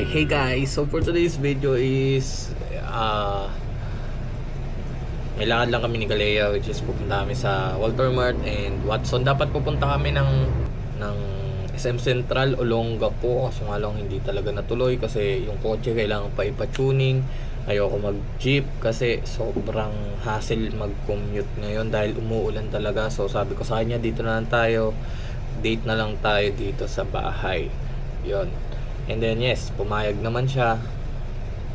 Hey guys, so for today's video is may lakad lang kami ni Galea, which is pupunta kami sa Walter Mart and Watson. Dapat pupunta kami ng SM Central, Olongapo, kaso nga lang hindi talaga natuloy kasi yung kotse kailangan pa ipa-tuning. Ayoko mag-jeep kasi sobrang hassle mag-commute ngayon dahil umuulan talaga. So sabi ko sa kanya, dito na lang tayo, date na lang tayo dito sa bahay. Yon. And then yes, pumayag naman siya.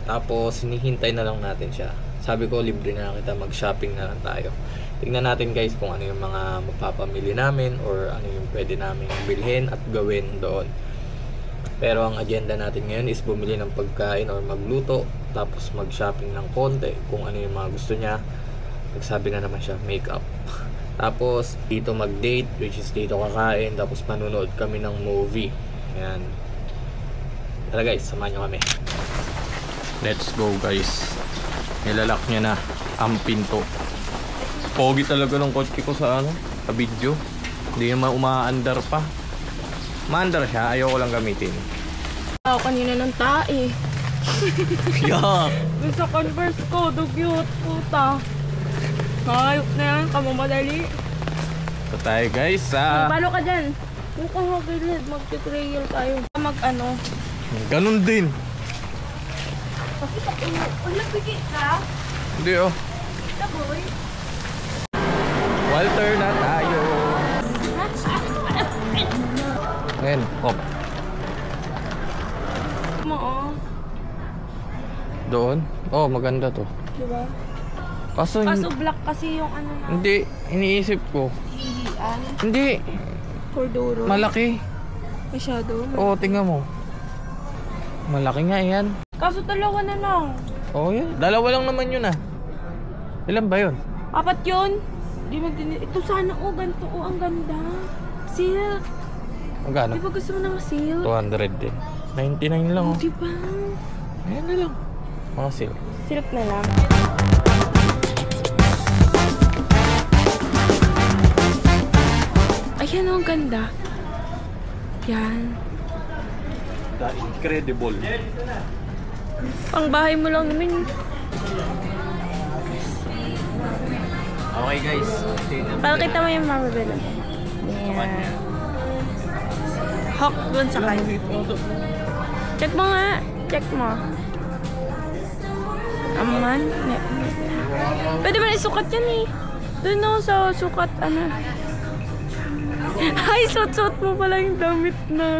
Tapos hinihintay na lang natin siya. Sabi ko, libre na lang kita, mag-shopping na lang tayo. Tingnan natin guys kung ano yung mga mapapamili namin or ano yung pwede namin bilhin at gawin doon. Pero ang agenda natin ngayon is bumili ng pagkain or magluto, tapos mag-shopping ng konti kung ano yung mga gusto niya. Nagsabi na naman siya, makeup. Tapos dito mag-date, which is dito kakain, tapos manunood kami ng movie. Ayan. Tara guys, samahan nyo kami. Let's go guys. Nilalak niya na ang pinto. Pogi talaga ng kotse ko sa sa video. Hindi naman umaandar pa. Maandar siya, ayoko lang gamitin. Kanina ng tae. Yeah. Sa Converse ko, dugyot, puta. Hayop na yan, kamamadali. So tayo guys sa... Palo ka dyan. Mukhang magilid, mag-tutorial tayo. Mag-ano. Ganun din. Kasi nagbigit ka? Hindi oh. Kita boy. Walter na tayo. Ngayon, hop. Doon? Oh, maganda to. Diba? Kaso black kasi yung ano na. hindi, iniisip ko. Hihian. Hindi. Corduro. Malaki. Masyado. Oo, tingnan mo. Malaki nga yan. Kaso dalawa na lang. Oo, yan. Dalawa lang naman yun ah. Ilan ba yun? 4 yun. Di ba din. Ito sana ganito ang ganda. Silk. Magkano? Di ba gusto mo ng silk? 200 din. 99 lang oh. Diba? Ayan na lang. Mga silk. Silk na lang. Ayan ang ganda. Yan. The incredible. Pang bahay mo lang naman. Okay guys. Pakita mo yung mababila. Yan. Hawk dun sa kayo. Check mo nga. Check mo. Aman. Pwede ba na isukat yan eh. Doon no, sa sukat ano. Ay, suot-suot mo pala yung damit na.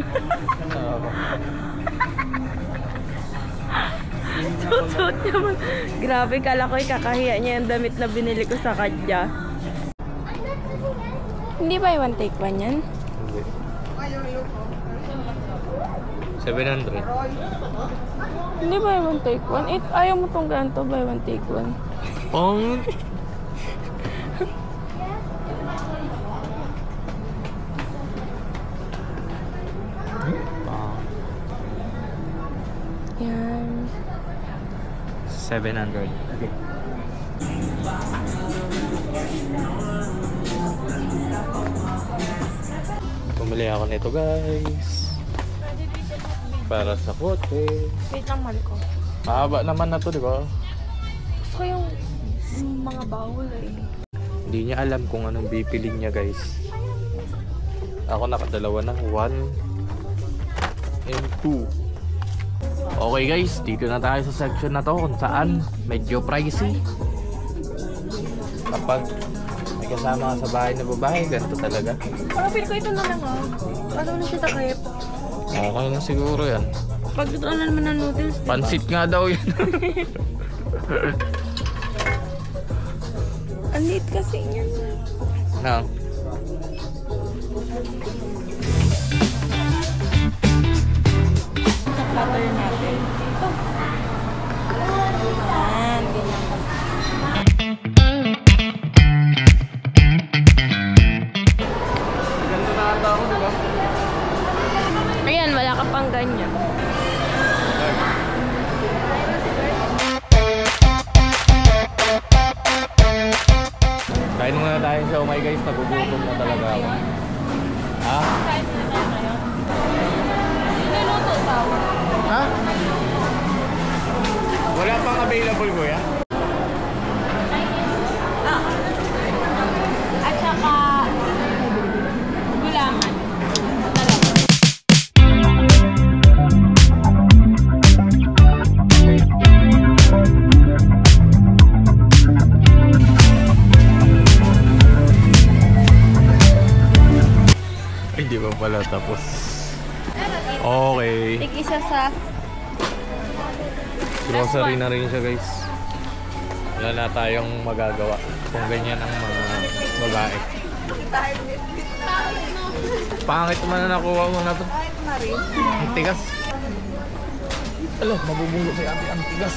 Suot-suot niya man. Grabe, kala ko ikakahiya niya yung damit na binili ko sa kanya. Hindi ba yung one take one yan? Hindi. 700. Hindi ba yung one take one? Ayaw mo tong ganito ba yung one take one? Pong. Yan. 700. Okay. Bumili ako nito guys. Para sa kotse. Wait lang, mahal ko. Mahaba naman na to, di ba? Gusto ko yung mga bawal eh. Hindi niya alam kung anong bipili niya guys. Ako nakadalawa na. 1 and 2. Okay guys, dito na tayo sa section na to kung saan medyo pricey. Kapag may kasama ka sa bahay na babae, ganito talaga. Parang feel ko ito na lang ah. Paano na siya takip? Okay na siguro yan. Paglutuan na naman ng noodles, diba? Pansit nga daw yan. Ang liit kasi yan. Na. Sa platter natin. Ito. Yan, ganyan. Ganito na ata ako, diba? Ayan, wala ka pang ganyan. Kain muna tayo sa umay guys, nagugutom na talaga ako. Ha? Kain na tayo ngayon. Niluluto tao. Ha? Wala pang available, kuya? At saka gulaman. Ay, di ba pala tapos? Okay. Tig-isa sa... Grocery na rin siya, guys. Wala na tayong magagawa kung ganyan ang mga babae. Pangit man na nakuha mo na to. Ang tigas. Alo, mabubunggo si ate ang tigas.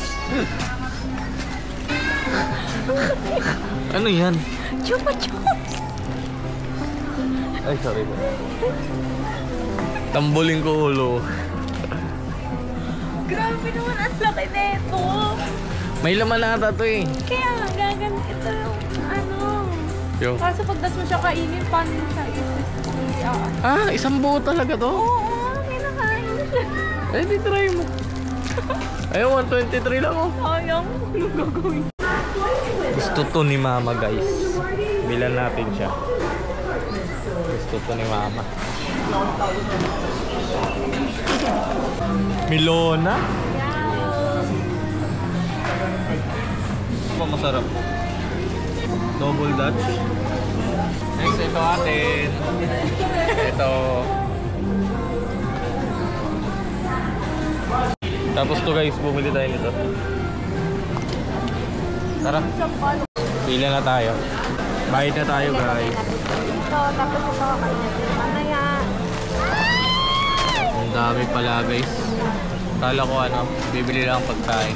Ano yan? Chupa chupa! Ay, sorry po. Tambuling ko ulo. Grabe naman ang laki nito. May laman na ata to eh. Kaya nga gaganito ito yung ano. Yung... Kaso pagdas mo siya kainin, paano mo siya isis? Ah, isang buo talaga to? Oo, kinakain mo siya. Eh, di try mo. Ayun, 123 lang oh. Sayang, anong gagawin? Gusto to ni mama, guys. Bilan natin siya. Gusto to ni mama. Milona? Ano masarap? Double Dutch. Next, ito atin. Ito. Tapos to guys, bumili tayo nito. Tara. Pila na tayo. Bayad na tayo guys. Ito, tapos ito kakain natin mamaya. Ang dami pala guys. Kala ko ano, bibili lang pagkain.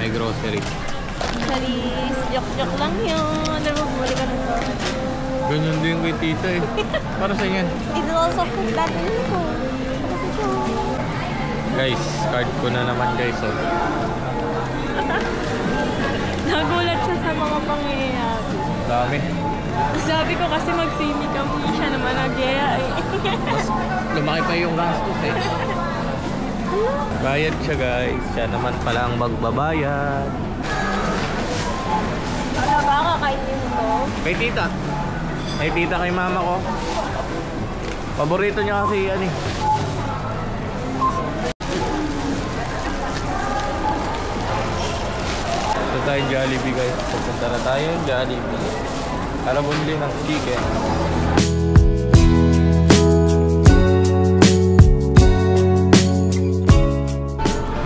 May grocery. Charis, joke-joke lang yun. Alam mo, bumali ka nito. Ganyan din kay tita eh. Para sa yan. It's also food natin ito. Guys, card ko na naman guys. Oh. Nagulat siya sa mga pangyayari. Dami. Sabi ko kasi mag-sini kami, siya naman nagyaya eh. Mas lumaki pa yung gastos eh. Bayad siya guys. Siya naman pala ang magbabayad. Ano ba, kakainin mo? Kay tita. Kay tita, kay mama ko. Paborito niya kasi yan eh. Ito tayong Jollibee guys. Pupunta na tayo Jollibee. Para bumili ng chicken.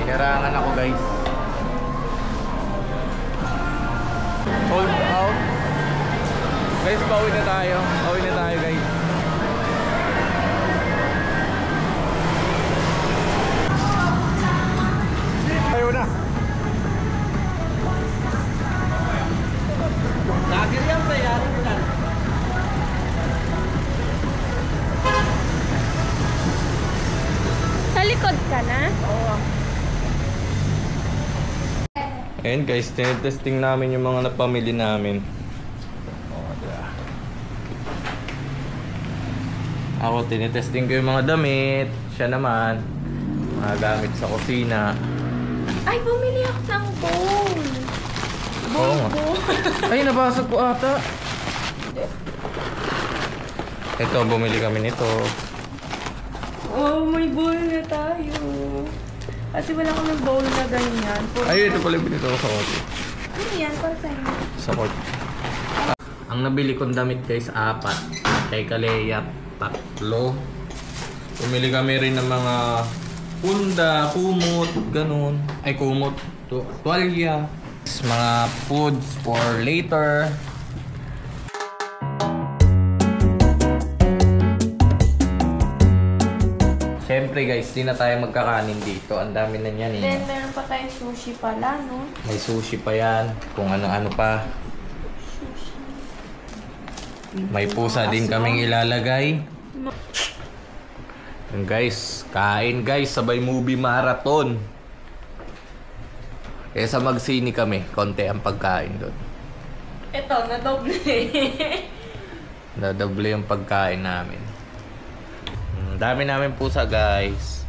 Pinarangan ako guys. Sold out. Guys, pauwi na tayo. Pauwi na tayo guys. Tayo na. Lagir yan sa yari mo lang. Sa likod ka na? Oo. Ayan guys, tinitesting namin yung mga napamili namin. Ako, tinitesting ko yung mga damit. Siya naman, mga gamit sa kusina. Ay, bumili ako ng bowl. Oo nga. Ay, nabasag ko ata. Ito, bumili kami nito. Oh, may bowl na tayo. Kasi wala kami bowl na ganyan. Ay, ito pala binito ko sa kote. Ano yan? Para sa'yo? Sa kote. Ang nabili kong damit guys, 4. Kay Kalea, 3. Bumili kami rin ng mga punda, kumot, ganun. Ay, kumot. Tuwalya. Mga foods for later. Siyempre guys, di na tayo magkakanin dito. Ang dami na niyan eh. Then, meron pa tayong sushi pala, no? May sushi pa yan. Kung ano-ano pa. May pusa din kaming ilalagay. And guys, kain guys. Sabay movie marathon. Kesa magsini kami. Konti ang pagkain doon. Ito, nadoble. Nadoble yung pagkain namin. Dami namin pusa guys.